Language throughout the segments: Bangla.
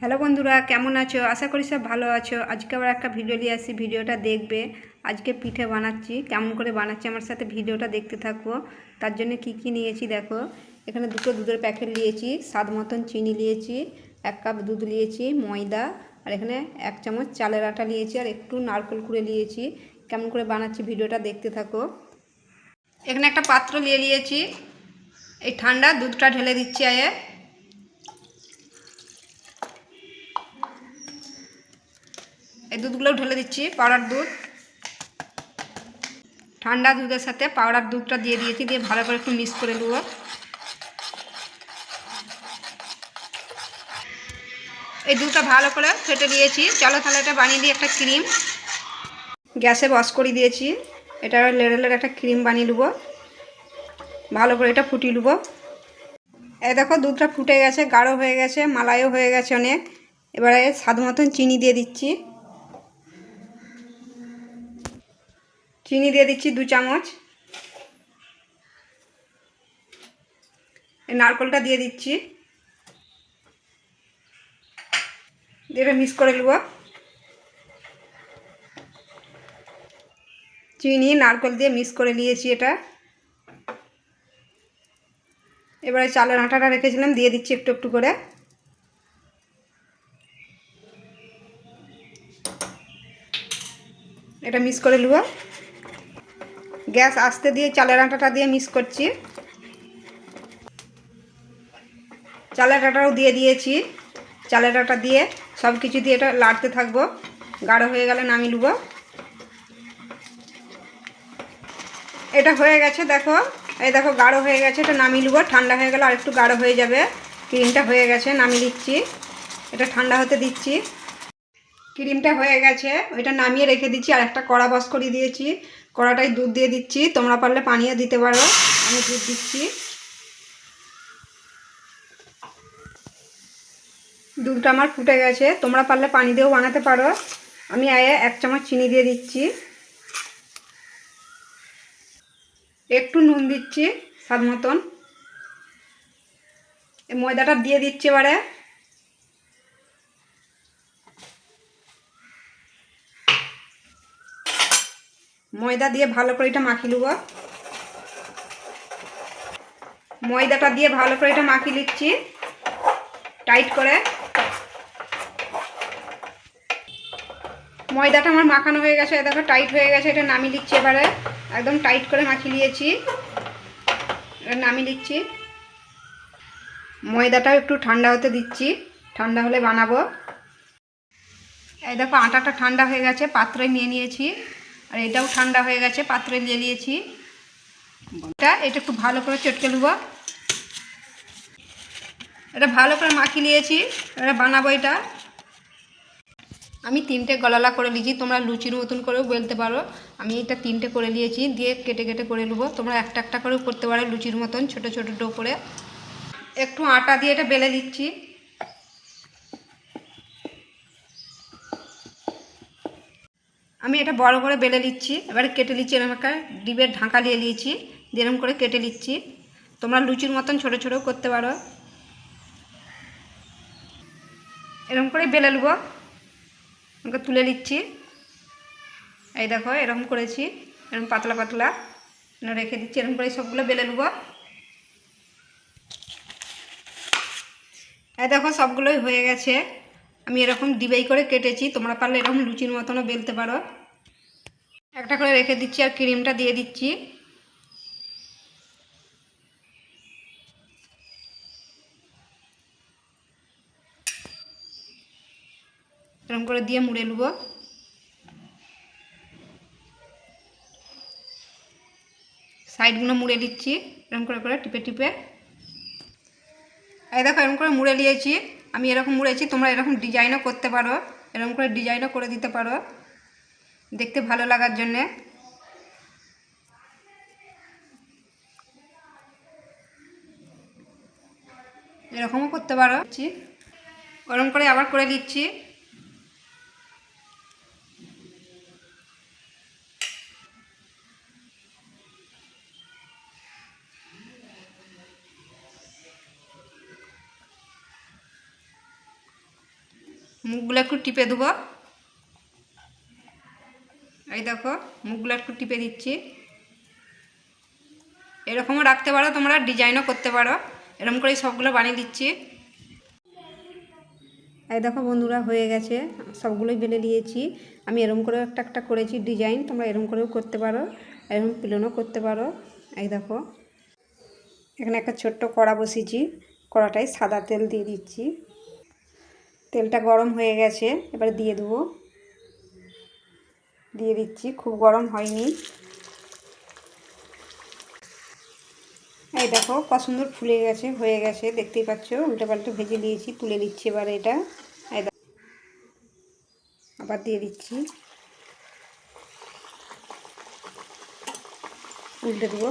হ্যালো বন্ধুরা, কেমন আছো? আশা করি সব ভালো আছো। আজকে আবার একটা ভিডিও নিয়ে আসি, ভিডিওটা দেখবে। আজকে পিঠে বানাচ্ছি, কেমন করে বানাচ্ছি আমার সাথে ভিডিওটা দেখতে থাকো। তার জন্য কি কি নিয়েছি দেখো। এখানে দুটো দুধের প্যাকেট নিয়েছি, স্বাদ মতন চিনি নিয়েছি, 1 কাপ দুধ নিয়েছি, ময়দা, আর এখানে 1 চামচ চালের আটা নিয়েছি, আর একটু নারকেল কুড়ে নিয়েছি। কেমন করে বানাচ্ছি ভিডিওটা দেখতে থাকো। এখানে একটা পাত্র নিয়েছি, এই ঠান্ডা দুধটা ঢেলে দিচ্ছি। এই দুধগুলো ঢেলে দিচ্ছি, পাউডার দুধ। ঠান্ডা দুধের সাথে পাউডার দুধটা দিয়ে দিয়েছি, দিয়ে ভালো করে একটু মিক্স করে নেব। এই দুধটা ভালো করে ফেটে দিয়েছি। চলো তাহলে এটা বানিয়ে দিই একটা ক্রিম। গ্যাসে বস করে দিয়েছি, এটা লেডেলের একটা ক্রিম বানিয়ে নেবো। ভালো করে এটা ফুটিয়ে নেবো। এই দেখো দুধটা ফুটে গেছে, গাঢ় হয়ে গেছে, মালাইও হয়ে গেছে অনেক। এবারে স্বাদ মতন চিনি দিয়ে দিচ্ছি। চিনি দিয়ে দিচ্ছি 2 চামচ। এই নারকেলটা দিয়ে দিচ্ছি, দিয়ে এটা মিক্স করে নেব। চিনি নারকেল দিয়ে মিক্স করে নিয়েছি এটা। এবারে চালের আটাটা রেখেছিলাম, দিয়ে দিচ্ছি একটু একটু করে। এটা মিক্স করে নেব। গ্যাস আস্তে দিয়ে চালের আটাটা দিয়ে মিক্স করছি। চালের আটাও দিয়ে দিয়েছি। চালের আটা দিয়ে সব কিছু দিয়ে এটা লাড়তে থাকবো। গাঢ় হয়ে গেলে নামিয়ে নেব। এটা হয়ে গেছে দেখো, এই দেখো গাঢ় হয়ে গেছে, এটা নামিয়ে নেব। ঠান্ডা হয়ে গেলে আর একটু গাঢ় হয়ে যাবে। ক্রিমটা হয়ে গেছে, নামিয়ে দিচ্ছি। এটা ঠান্ডা হতে দিচ্ছি। ক্রিমটা হয়ে গেছে, ওইটা নামিয়ে রেখে দিচ্ছি। আর একটা কড়া বস করে দিয়েছি, কড়াটায় দুধ দিয়ে দিচ্ছি। তোমরা পারলে পানিও দিতে পারো, আমি দুধ দিচ্ছি। দুধটা আমার ফুটে গেছে, তোমরা পারলে পানি দিয়েও বানাতে পারো। আমি 1 চামচ চিনি দিয়ে দিচ্ছি, একটু নুন দিচ্ছি স্বাদ মতন। এই ময়দাটা দিয়ে দিচ্ছি এবারে। ময়দা দিয়ে ভালো করে এটা মাখিয়ে নেব। ময়দাটা দিয়ে ভালো করে এটা মাখিয়ে নিচ্ছি টাইট করে। ময়দাটা আমার মাখানো হয়ে গেছে, দেখো টাইট হয়ে গেছে। এটা নামিয়ে দিচ্ছি এবারে। একদম টাইট করে মাখিয়ে নিয়েছি, এটা নামিয়ে দিচ্ছি। ময়দাটাও একটু ঠান্ডা হতে দিচ্ছি, ঠান্ডা হলে বানাবো। এই দেখো আটাটা ঠান্ডা হয়ে গেছে, পাত্রে নিয়ে নিয়েছি। আর এটাও ঠান্ডা হয়ে গেছে, পাত্রে নিয়ে নিয়েছি। এটা একটু ভালো করে চটকে নেব। এটা ভালো করে মাখিয়ে নিয়েছি, এটা বানাবো। এটা আমি 3টে গলালা করে নিয়েছি, তোমরা লুচির মতন করেও বেলতে পারো। আমি এটা 3টে করে নিয়েছি, দিয়ে কেটে কেটে করে নেবো। তোমরা একটা একটা করেও করতে পারো লুচির মতন, ছোট ছোট ডো করে। একটু আটা দিয়ে এটা বেলে দিচ্ছি। আমি এটা বড় করে বেলে নিচ্ছি, এবারে কেটে নিচ্ছি। এরকম একটা ডিবের ঢাকা নিয়ে নিয়েছি, দিয়ে এরকম করে কেটে নিচ্ছি। তোমরা লুচির মতন ছোট ছোট করতে পারো। এরকম করে বেলে নেবো, ওকে তুলে নিচ্ছি। এই দেখো এরকম করেছি, এরকম পাতলা পাতলা রেখে দিচ্ছি। এরকম করে সবগুলো বেলে নেবো। এই দেখো সবগুলোই হয়ে গেছে। আমি এরকম ডিবাই করে কেটেছি, তোমরা পারলে এরকম লুচির মতনও বেলতে পারো। একটা করে রেখে দিচ্ছি, আর ক্রিমটা দিয়ে দিচ্ছি। এরকম করে দিয়ে মুড়ে নেবো। সাইডগুলো মুড়ে দিচ্ছি এরকম করে করে টিপে টিপে। এই দেখো এরকম করে মুড়ে নিয়েছি। আমি এরকম মুড়েছি, তোমরা এরকম ডিজাইনও করতে পারো, এরকম করে ডিজাইনও করে দিতে পারো দেখতে ভালো লাগার জন্যে। এরকমও করতে পারো। ওরকম করে আবার করে দিচ্ছি। মুখগুলো একটু টিপে দেবো। এই দেখো মুখগুলো একটু টিপে দিচ্ছি। এরকমও রাখতে পারো, তোমরা ডিজাইনও করতে পারো। এরকম করেই সবগুলো বানিয়ে দিচ্ছি। এই দেখো বন্ধুরা হয়ে গেছে, সবগুলোই বেলে নিয়েছি। আমি এরকম করেও একটা একটা করেছি ডিজাইন, তোমরা এরকম করেও করতে পারো, এরকম প্লেনও করতে পারো। এই দেখো এখানে একটা ছোট্ট কড়া বসিয়েছি, কড়াটায় সাদা তেল দিয়ে দিচ্ছি। তেলটা গরম হয়ে গেছে, এবারে দিয়ে দেবো। দিয়ে দিচ্ছি, খুব গরম হয়নি। এই দেখো কত সুন্দর ফুলে গেছে, হয়ে গেছে, দেখতেই পাচ্ছ। উল্টে পাল্টে ভেজে নিয়েছি, তুলে দিচ্ছি এবার এটা। এই দেখো আবার দিয়ে দিচ্ছি, উল্টে দেবো,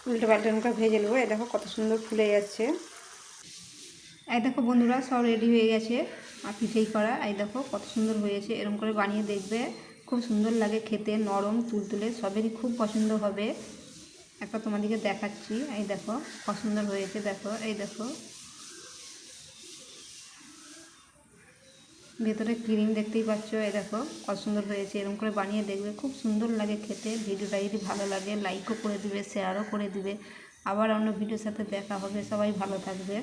উল্টে পাল্টে নৌকা ভেজে নেবো। এই দেখো কত সুন্দর ফুলে যাচ্ছে। এই দেখো বন্ধুরা সব রেডি হয়ে গেছে আর পিঠেই করা। এই দেখো কত সুন্দর হয়েছে, এরকম করে বানিয়ে দেখবে, খুব সুন্দর লাগে খেতে, নরম তুলতুলে, সবেরই খুব পছন্দ হবে। একটা তোমাদেরকে দেখাচ্ছি, এই দেখো কত সুন্দর হয়েছে। দেখো এই দেখো ভেতরে ক্রিম দেখতেই পাচ্ছ। এই দেখো কত সুন্দর হয়েছে, এরকম করে বানিয়ে দেখবে, খুব সুন্দর লাগে খেতে। ভিডিওটা যদি ভালো লাগে লাইকও করে দিবে, শেয়ারও করে দিবে। আবার অন্য ভিডিওর সাথে দেখা হবে, সবাই ভালো থাকবে।